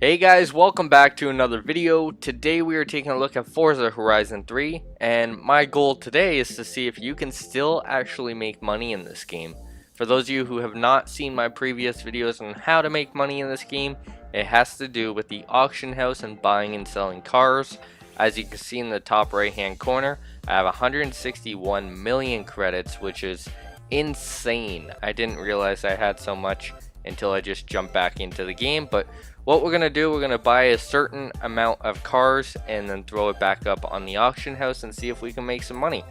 Hey guys, welcome back to another video. Today we are taking a look at Forza Horizon 3, and my goal today is to see if you can still actually make money in this game. For those of you who have not seen my previous videos on how to make money in this game, it has to do with the auction house and buying and selling cars. As you can see in the top right hand corner, I have 161 million credits, which is insane. I didn't realize I had so much until I just jumped back into the game, but what we're going to do, we're going to buy a certain amount of cars and then throw it back up on the auction house and see if we can make some money.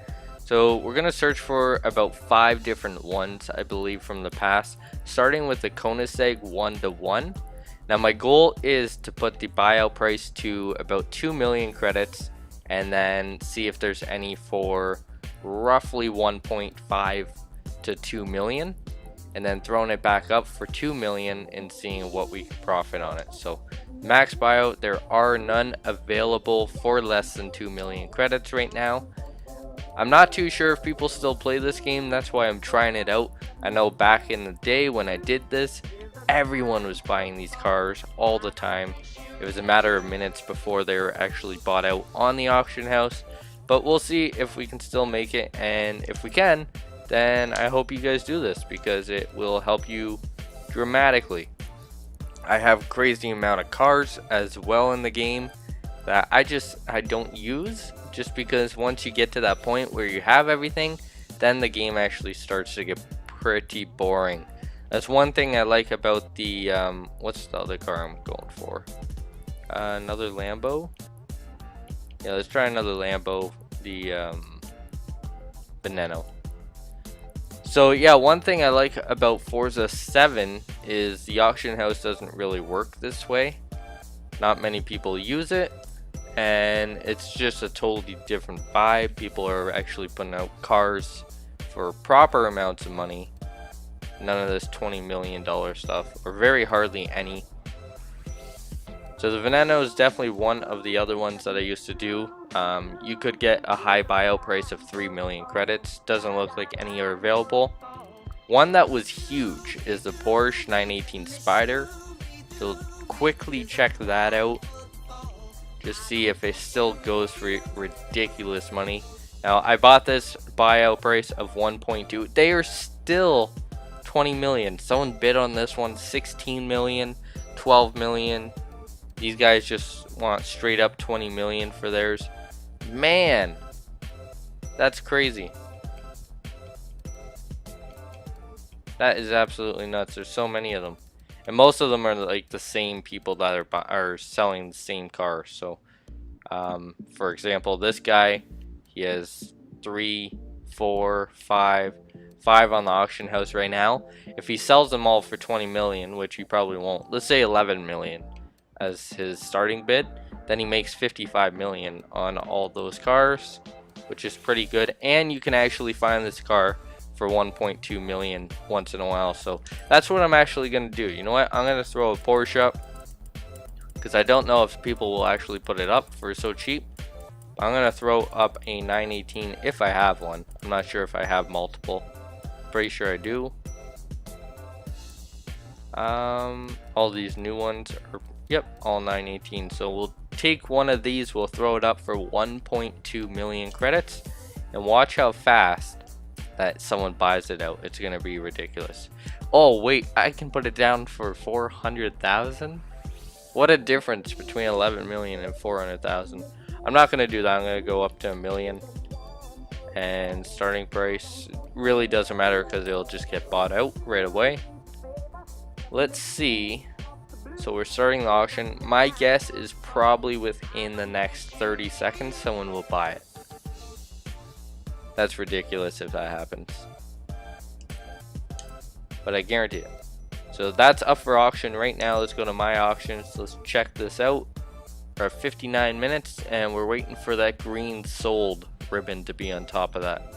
So we're going to search for about 5 different ones, I believe, from the past, starting with the Koenigsegg 1-1. Now my goal is to put the buyout price to about 2 million credits and then see if there's any for roughly 1.5 to 2 million. And then throwing it back up for 2 million and seeing what we can profit on it. So max buyout, there are none available for less than 2 million credits right now. I'm not too sure if people still play this game, that's why I'm trying it out. I know back in the day when I did this, everyone was buying these cars all the time. It was a matter of minutes before they were actually bought out on the auction house. But we'll see if we can still make it, and if we can, then I hope you guys do this because it will help you dramatically. I have a crazy amount of cars as well in the game that I don't use, just because once you get to that point where you have everything, then the game actually starts to get pretty boring. That's one thing I like about the what's the other car I'm going for? Another Lambo. Yeah, let's try another Lambo, the Veneno. So yeah, one thing I like about Forza 7 is the auction house doesn't really work this way. Not many people use it, and it's just a totally different vibe. People are actually putting out cars for proper amounts of money. None of this $20 million stuff, or very hardly any. So the Veneno is definitely one of the other ones that I used to do. You could get a high buyout price of 3 million credits. Doesn't look like any are available. One that was huge is the Porsche 918 Spider. So quickly check that out. Just see if it still goes for ridiculous money. Now I bought this buyout price of 1.2. They are still 20 million. Someone bid on this one 16 million, 12 million. These guys just want straight up 20 million for theirs. Man, that's crazy. That is absolutely nuts. There's so many of them, and most of them are like the same people that are selling the same car. So, for example, this guy, he has 3, 4, 5 on the auction house right now. If he sells them all for 20 million, which he probably won't, let's say 11 million as his starting bid, then he makes 55 million on all those cars, which is pretty good. And you can actually find this car for 1.2 million once in a while. So that's what I'm actually going to do. You know what, I'm going to throw a Porsche up because I don't know if people will actually put it up for so cheap. I'm going to throw up a 918 if I have one. I'm not sure if I have multiple. Pretty sure I do. All these new ones are, yep, all 918. So we'll take one of these, we'll throw it up for 1.2 million credits, and watch how fast that someone buys it out. It's gonna be ridiculous. Oh wait, I can put it down for 400,000. What a difference between 11 million and 400,000. I'm not gonna do that. I'm gonna go up to 1 million, and starting price really doesn't matter because it'll just get bought out right away. Let's see. So we're starting the auction. My guess is probably within the next 30 seconds someone will buy it. That's ridiculous if that happens, but I guarantee it. So that's up for auction right now. Let's go to my auctions. Let's check this out. We're at 59 minutes and we're waiting for that green sold ribbon to be on top of that,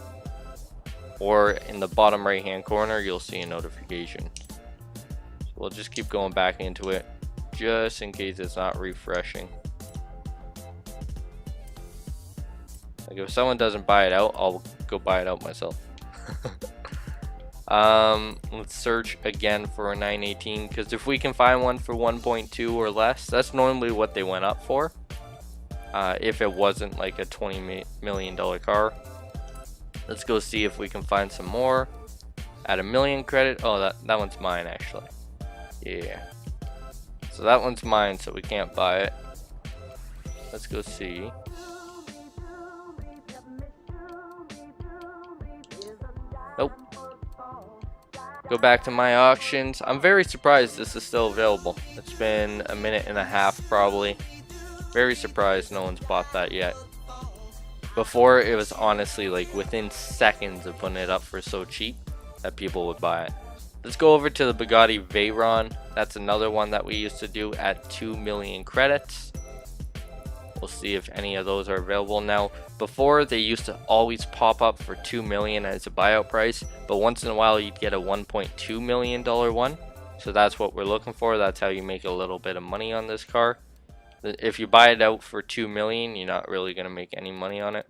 or in the bottom right hand corner you'll see a notification. So we'll just keep going back into it just in case it's not refreshing. Like if someone doesn't buy it out, I'll go buy it out myself. Let's search again for a 918, because if we can find one for 1.2 or less, that's normally what they went up for. If it wasn't like a $20 million car. Let's go see if we can find some more at $1 million credit. Oh, that one's mine actually. Yeah. So that one's mine, so we can't buy it. Let's go see. Nope. Go back to my auctions. I'm very surprised this is still available. It's been a minute and a half probably. Very surprised no one's bought that yet. Before, it was honestly like within seconds of putting it up for so cheap that people would buy it. Let's go over to the Bugatti Veyron. That's another one that we used to do at 2 million credits. We'll see if any of those are available now. Before, they used to always pop up for 2 million as a buyout price, but once in a while you'd get a $1.2 million one. So that's what we're looking for. That's how you make a little bit of money on this car. If you buy it out for 2 million, you're not really going to make any money on it.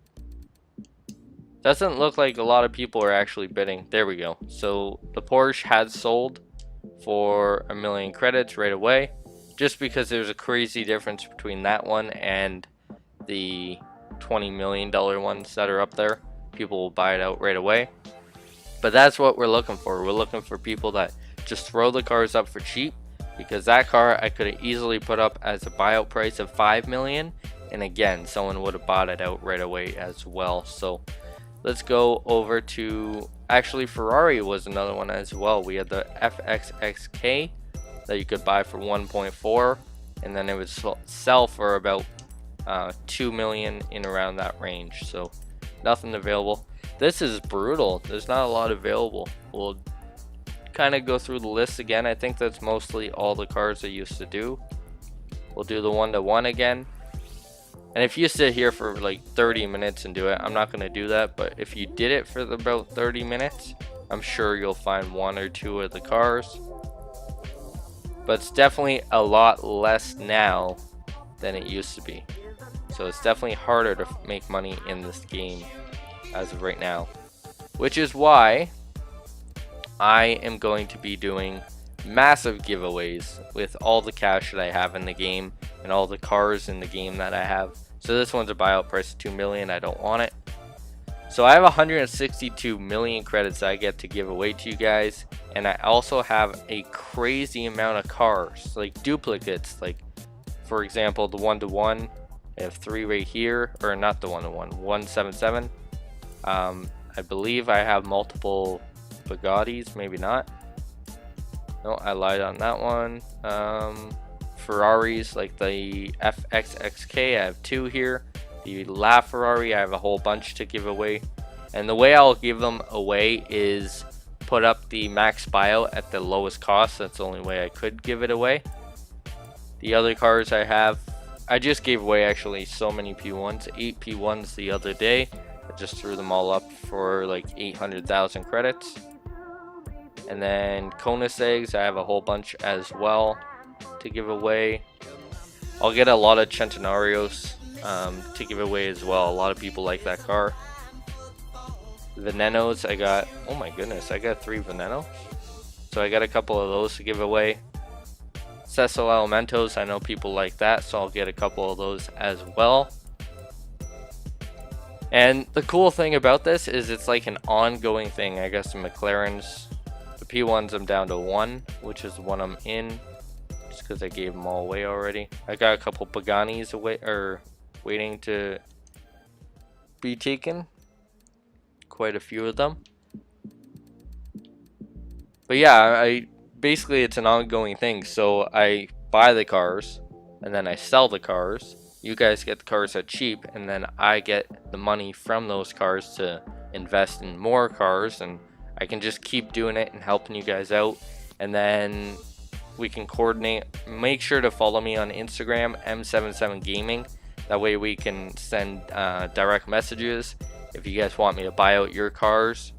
Doesn't look like a lot of people are actually bidding. There we go. So the Porsche had sold for 1 million credits right away, just because there's a crazy difference between that one and the $20 million ones that are up there. People will buy it out right away. But that's what we're looking for. We're looking for people that just throw the cars up for cheap, because that car I could have easily put up as a buyout price of 5 million, and again, someone would have bought it out right away as well. So let's go over to, actually Ferrari was another one as well. We had the FXXK that you could buy for 1.4, and then it would sell for about 2 million in around that range. So nothing available. This is brutal. There's not a lot available. We'll kind of go through the list again. I think that's mostly all the cars I used to do. We'll do the 1-to-1 again. And if you sit here for like 30 minutes and do it, I'm not going to do that, but if you did it for about 30 minutes, I'm sure you'll find one or two of the cars. But it's definitely a lot less now than it used to be. So it's definitely harder to make money in this game as of right now, which is why I am going to be doing massive giveaways with all the cash that I have in the game and all the cars in the game that I have. So this one's a buyout price of 2 million. I don't want it. So I have 162 million credits that I get to give away to you guys, and I also have a crazy amount of cars, like duplicates. Like for example, the 1-to-1, I have 3 right here, or not the 1-to-1, 177. I believe I have multiple Bugattis, maybe not. No, I lied on that one. Ferraris, like the FXXK, I have 2 here. The LaFerrari, I have a whole bunch to give away. And the way I'll give them away is put up the max buyout at the lowest cost. That's the only way I could give it away. The other cars I have, I just gave away actually so many P1s, 8 P1s the other day. I just threw them all up for like 800,000 credits. And then Koenigseggs, I have a whole bunch as well to give away. I'll get a lot of Centenarios to give away as well. A lot of people like that car. Venenos, I got, oh my goodness, I got 3 Veneno. So I got a couple of those to give away. Cecil Elementos, I know people like that, so I'll get a couple of those as well. And the cool thing about this is it's like an ongoing thing. I guess the McLarens, the P1s, I'm down to 1, which is the one I'm in, just because I gave them all away already. I got a couple Pagani's away, or waiting to be taken. Quite a few of them. But yeah, I basically it's an ongoing thing. So I buy the cars and then I sell the cars. You guys get the cars at cheap, and then I get the money from those cars to invest in more cars, and I can just keep doing it and helping you guys out. And then we can coordinate. Make sure to follow me on Instagram, M77Gaming. That way we can send direct messages if you guys want me to buy out your cars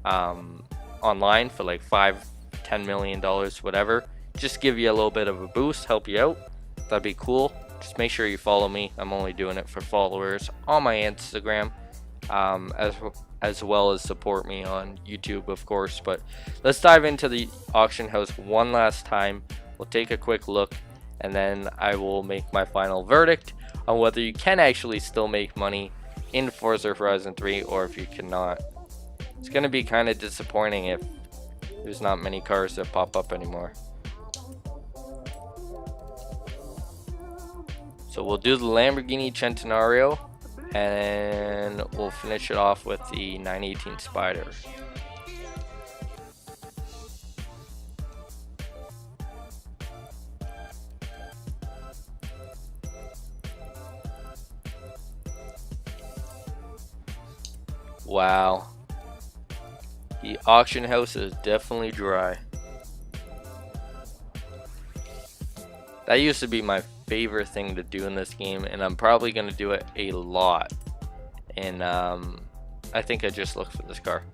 online for like $5-10 million, whatever. Just give you a little bit of a boost, help you out. That'd be cool. Just make sure you follow me. I'm only doing it for followers on my Instagram. as well as support me on YouTube, of course. But let's dive into the auction house one last time. We'll take a quick look, and then I will make my final verdict on whether you can actually still make money in Forza Horizon 3 or if you cannot. It's going to be kind of disappointing if there's not many cars that pop up anymore. So we'll do the Lamborghini Centenario, and we'll finish it off with the 918 Spider. Wow, the auction house is definitely dry. That used to be my favorite thing to do in this game, and I'm probably going to do it a lot. And I think I just looked for this car.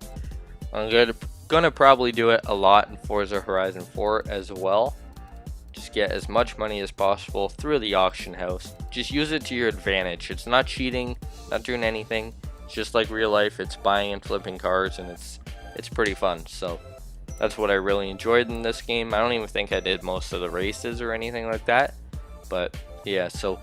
I'm gonna probably do it a lot in Forza Horizon 4 as well. Just get as much money as possible through the auction house. Just use it to your advantage. It's not cheating, not doing anything. It's just like real life. It's buying and flipping cars, and it's pretty fun. So that's what I really enjoyed in this game. I don't even think I did most of the races or anything like that. But yeah, so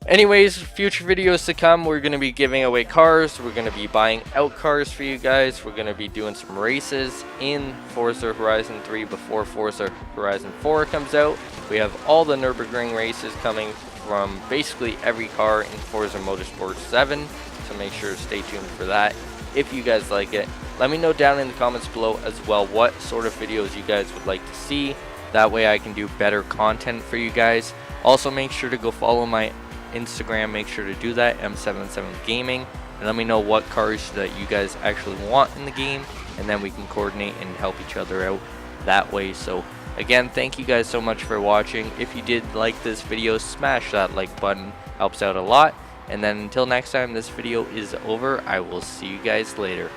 anyways, future videos to come, we're going to be giving away cars. We're going to be buying out cars for you guys. We're going to be doing some races in Forza Horizon 3 before Forza Horizon 4 comes out. We have all the Nürburgring races coming from basically every car in Forza Motorsport 7. So make sure to stay tuned for that. If you guys like it, let me know down in the comments below as well what sort of videos you guys would like to see. That way I can do better content for you guys. Also, make sure to go follow my Instagram. Make sure to do that, M77 Gaming, and let me know what cars that you guys actually want in the game, and then we can coordinate and help each other out that way. So again, thank you guys so much for watching. If you did like this video, smash that like button, helps out a lot. And then until next time this video is over, I will see you guys later.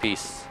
Peace.